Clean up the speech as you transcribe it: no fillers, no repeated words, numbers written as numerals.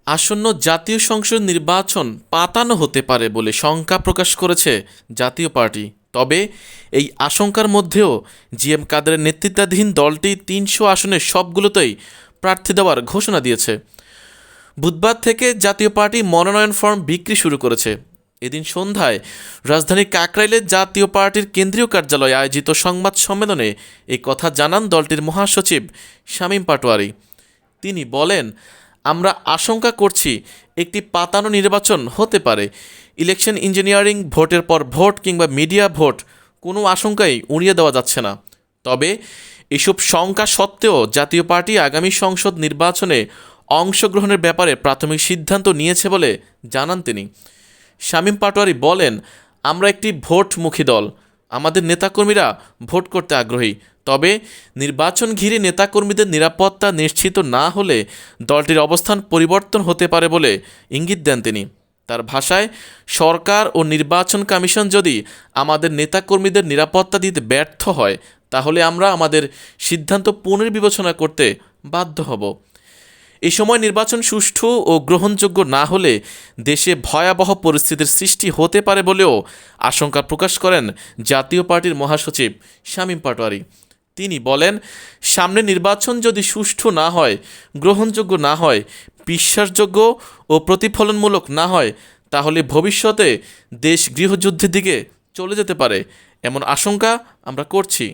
আসন্ন জাতীয় সংসদ নির্বাচন পাতানো হতে পারে বলে শঙ্কা প্রকাশ করেছে জাতীয় পার্টি। তবে এই আশঙ্কার মধ্যেও জিএম কাদেরের নেতৃত্বাধীন দলটি ৩০০ আসনের সবগুলোতেই প্রার্থী দেওয়ার ঘোষণা দিয়েছে। বুধবার থেকে জাতীয় পার্টি মনোনয়ন ফর্ম বিক্রি শুরু করেছে। এদিন সন্ধ্যায় রাজধানীর কাকরাইলে জাতীয় পার্টির কেন্দ্রীয় কার্যালয়ে আয়োজিত সংবাদ সম্মেলনে এই কথা জানান দলটির মহাসচিব শামীম পাটোয়ারি। তিনি বলেন, আমরা আশঙ্কা করছি একটি পাতানো নির্বাচন হতে পারে। ইলেকশন ইঞ্জিনিয়ারিং, ভোটের পর ভোট কিংবা মিডিয়া ভোট কোনো আশঙ্কাই উড়িয়ে দেওয়া যাচ্ছে না। তবে এসব শঙ্কা সত্ত্বেও জাতীয় পার্টি আগামী সংসদ নির্বাচনে অংশগ্রহণের ব্যাপারে প্রাথমিক সিদ্ধান্ত নিয়েছে বলে জানান তিনি। শামীম পাটোয়ারি বলেন, আমরা একটি ভোটমুখী দল, আমাদের নেতাকর্মীরা ভোট করতে আগ্রহী। তবে নির্বাচন ঘিরে নেতাকর্মীদের নিরাপত্তা নিশ্চিত না হলে দলটির অবস্থান পরিবর্তন হতে পারে বলে ইঙ্গিত দেন তিনি। তার ভাষায়, সরকার ও নির্বাচন কমিশন যদি আমাদের নেতাকর্মীদের নিরাপত্তা দিতে ব্যর্থ হয় তাহলে আমরা আমাদের সিদ্ধান্ত পুনর্বিবেচনা করতে বাধ্য হব। এই সময় নির্বাচন সুষ্ঠু ও গ্রহণযোগ্য না হলে দেশে ভয়াবহ পরিস্থিতির সৃষ্টি হতে পারে বলেও আশঙ্কা প্রকাশ করেন জাতীয় পার্টির মহাসচিব শামীম পাটোয়ারি। তিনি বলেন, সামনে নির্বাচন যদি সুষ্ঠু না হয়, গ্রহণযোগ্য না হয়, বিশ্বাসযোগ্য ও প্রতিফলনমূলক না হয় তাহলে ভবিষ্যতে দেশ গৃহযুদ্ধের দিকে চলে যেতে পারে, এমন আশঙ্কা আমরা করছি।